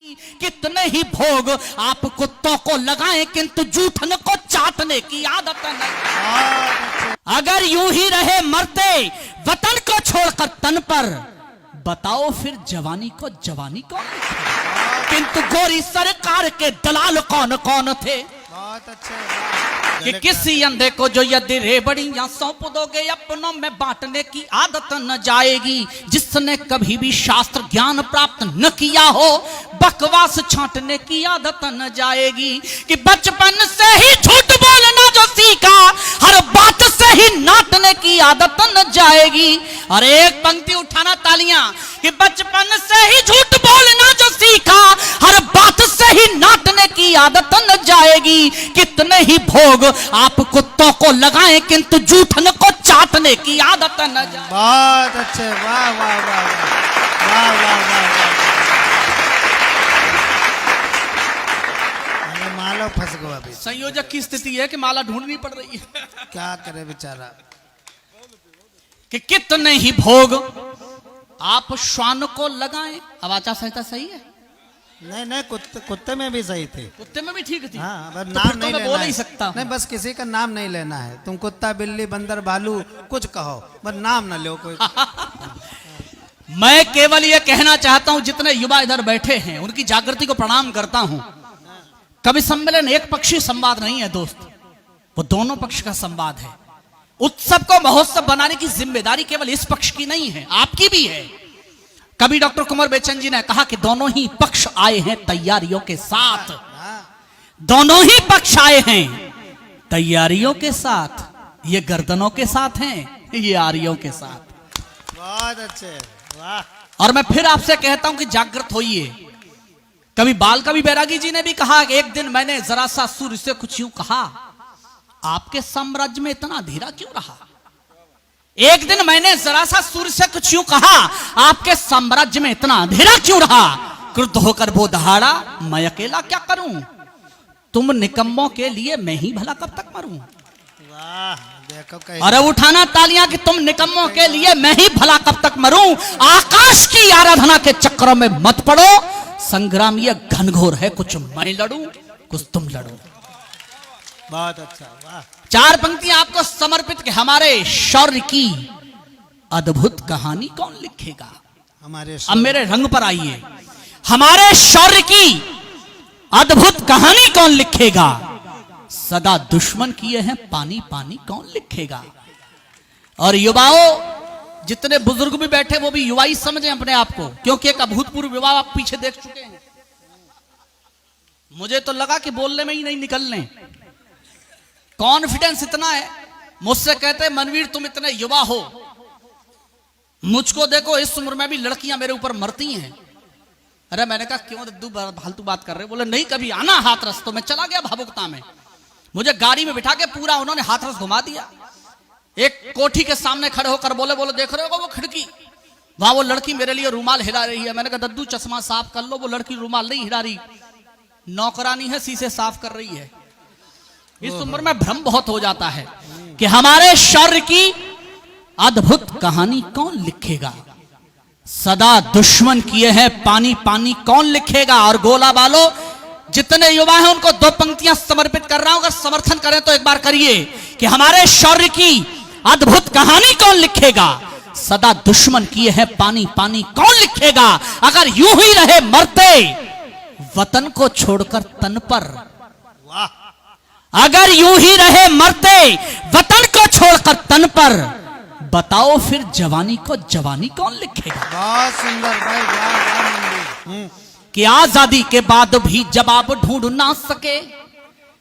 कितने ही भोग आप कुत्तों को लगाएं किंतु जूठन को चाटने की आदत नहीं। अगर यूं ही रहे मरते वतन को छोड़कर तन पर, बताओ फिर जवानी को जवानी कौन लिखे? किंतु गोरी सरकार के दलाल कौन कौन थे? बहुत अच्छे कि किसी अंधे को जो यदि रेबड़ियां सौंप दोगे अपनों में बांटने की आदत न जाएगी। जिसने कभी भी शास्त्र ज्ञान प्राप्त न किया हो बकवास छांटने की आदत न जाएगी। कि बचपन से ही झूठ बोलना जो सीखा हर बात से ही नाटने की आदत न जाएगी। और एक पंक्ति उठाना तालियां। कि बचपन से ही झूठ बोलना जो सीखा हर बात से ही नाटने की आदत न जाएगी। कितने ही भोग आप कुत्तों को लगाएं किंतु जूठन को चाटने की आदत न जाए। बहुत अच्छे, वाह वाह वाह वाह वाह वाह वाह। माला फंस गया अभी। संयोजक की स्थिति है कि माला ढूंढनी पड़ रही है। क्या करे बेचारा। कि कितने ही भोग आप श्वान को लगाएं। अब आचार संहिता सही है? नहीं कुत्ते में भी सही थे। कुत्ते में भी ठीक थी। हाँ, तो नाम नहीं नहीं बोल लेना ही है। सकता। नहीं, बस किसी का नाम नहीं लेना है। तुम कुत्ता बिल्ली बंदर भालू कुछ कहो, बस नाम ना लो कोई। मैं केवल यह कहना चाहता हूं जितने युवा इधर बैठे हैं उनकी जागृति को प्रणाम करता हूं। कवि सम्मेलन एक पक्षी संवाद नहीं है दोस्त, वो दोनों पक्ष का संवाद है। उत्सव को महोत्सव बनाने की जिम्मेदारी केवल इस पक्ष की नहीं है, आपकी भी है। कवि डॉक्टर कुंवर बेचन जी ने कहा कि दोनों ही पक्ष आए हैं तैयारियों के साथ। दोनों ही पक्ष आए हैं तैयारियों के साथ। ये गर्दनों के साथ हैं, ये आरियों के साथ। बहुत अच्छे, वाह। और मैं फिर आपसे कहता हूं कि जागृत होइए। कवि बाल कवि बैरागी जी ने भी कहा कि एक दिन मैंने जरा सा सूर्य से कुछ यूं कहा, आपके साम्राज्य में इतना अंधेरा क्यों रहा? एक दिन मैंने जरा सा सूर्य से कुछ यूं कहा, आपके साम्राज्य में इतना अंधेरा क्यों रहा? क्रुद्ध होकर वो दहाड़ा, मैं अकेला क्या करूं? तुम निकम्मों के लिए मैं ही भला कब तक मरूं? वाह, देखो कैसे। अरे उठाना तालियां कि तुम निकम्मों के लिए मैं ही भला कब तक मरूं। आकाश की आराधना के चक्रों में मत पड़ो। संग्राम ये घनघोर है, कुछ मैं लड़ूं कुछ तुम लड़ो। बहुत अच्छा, वाह। चार पंक्तियां आपको समर्पित कि हमारे शौर्य की अद्भुत कहानी कौन लिखेगा? हमारे अब मेरे रंग पर आइए। हमारे शौर्य की अद्भुत कहानी कौन लिखेगा? सदा दुश्मन किए हैं पानी पानी कौन लिखेगा? और युवाओं, जितने बुजुर्ग भी बैठे वो भी युवा ही समझें अपने आप को, क्योंकि एक अभूतपूर्व विवाह आप पीछे देख चुके हैं। मुझे तो लगा कि बोलने में ही नहीं निकलने। कॉन्फिडेंस इतना है, मुझसे कहते हैं मनवीर तुम इतने युवा हो, मुझको देखो इस उम्र में भी लड़कियां मेरे ऊपर मरती हैं। अरे मैंने कहा क्यों दद्दू फालतू बात कर रहे? बोले नहीं, कभी आना हाथरस। तो मैं चला गया भावुकता में। मुझे गाड़ी में बिठा के पूरा उन्होंने हाथरस घुमा दिया। एक कोठी के सामने खड़े होकर बोले देख रहे हो वो खिड़की, वहां वो लड़की मेरे लिए रुमाल हिला रही है। मैंने कहा दद्दू चश्मा साफ कर लो, वो लड़की रुमाल नहीं हिला रही, नौकरानी है शीशे साफ कर रही है। इस उम्र में भ्रम बहुत हो जाता है कि हमारे शौर्य की अद्भुत कहानी कौन लिखेगा? सदा दुश्मन किए हैं पानी पानी कौन लिखेगा? और गोला बालो, जितने युवा हैं उनको दो पंक्तियां समर्पित कर रहा हूं, अगर समर्थन करें तो एक बार करिए कि हमारे शौर्य की अद्भुत कहानी कौन लिखेगा? सदा दुश्मन किए हैं पानी पानी कौन लिखेगा? अगर यूं ही रहे मरते वतन को छोड़कर तन पर, वाह। अगर यूं ही रहे मरते वतन को छोड़कर तन पर, बताओ फिर जवानी को जवानी कौन लिखेगा? बहुत सुंदर भाई, वाह। कि आजादी के बाद भी जवाब ढूंढ ना सके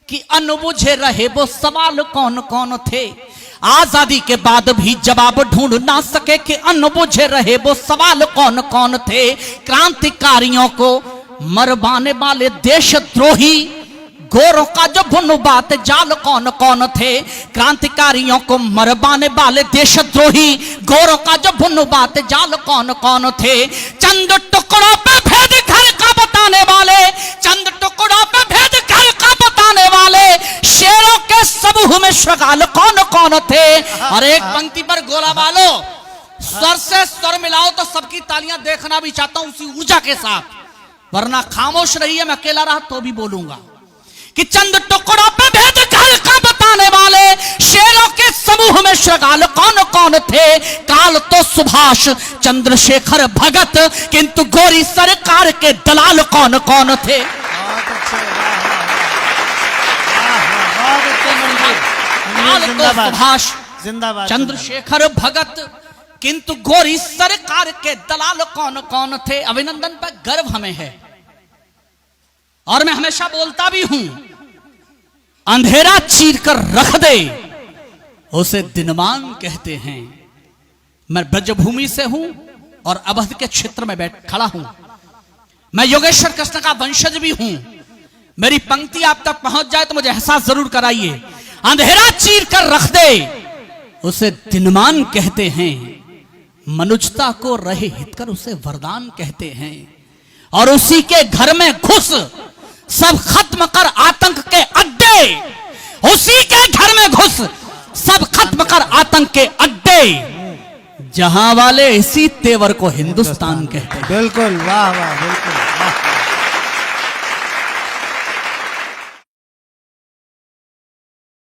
कि अनबुझे रहे वो सवाल कौन कौन थे। आजादी के बाद भी जवाब ढूंढ ना सके कि अनबुझे रहे वो सवाल कौन कौन थे। क्रांतिकारियों को मरवाने वाले देशद्रोही गोरों का जो बुनबात जाल कौन कौन थे। क्रांतिकारियों को मरवाने वाले देशद्रोही गोरों का जो बुनबात जाल कौन कौन थे। चंद टुकड़ों पे भेद घर का बताने वाले, चंद टुकड़ों पे भेद घर का बताने वाले शेरों के समूह में शगाल कौन कौन थे। और एक पंक्ति पर गोला बालो, स्वर से स्वर मिलाओ तो सबकी तालियां देखना भी चाहता हूं उसी ऊर्जा के साथ। वरना खामोश रहिए, मैं अकेला रहा तो भी बोलूंगा कि चंद टुकड़ों पे भेद काल का बताने वाले शेरों के समूह में श्रगाल कौन कौन थे। काल तो सुभाष चंद्रशेखर भगत, किंतु गोरी सरकार के दलाल कौन कौन थे। बहुत अच्छे, बहुत अच्छे मंदिर। काल तो जिंदाबाद, सुभाष जिंदाबाद, चंद्रशेखर भगत, किंतु गोरी सरकार के दलाल कौन कौन थे। अभिनंदन पर गर्व हमें है और मैं हमेशा बोलता भी हूं, अंधेरा चीर कर रख दे उसे दिनमान कहते हैं। मैं ब्रजभूमि से हूं और अवध के क्षेत्र में बैठ खड़ा हूं। मैं योगेश्वर कृष्ण का वंशज भी हूं। मेरी पंक्ति आप तक पहुंच जाए तो मुझे एहसास जरूर कराइए। अंधेरा चीर कर रख दे उसे दिनमान कहते हैं, मनुष्यता को रहे हितकर उसे वरदान कहते हैं। और उसी के घर में घुस सब खत्म कर आतंक के अड्डे, उसी के घर में घुस सब खत्म कर आतंक के अड्डे, जहां वाले इसी तेवर को हिंदुस्तान कहते हैं। बिल्कुल, वाह वाह, बिल्कुल।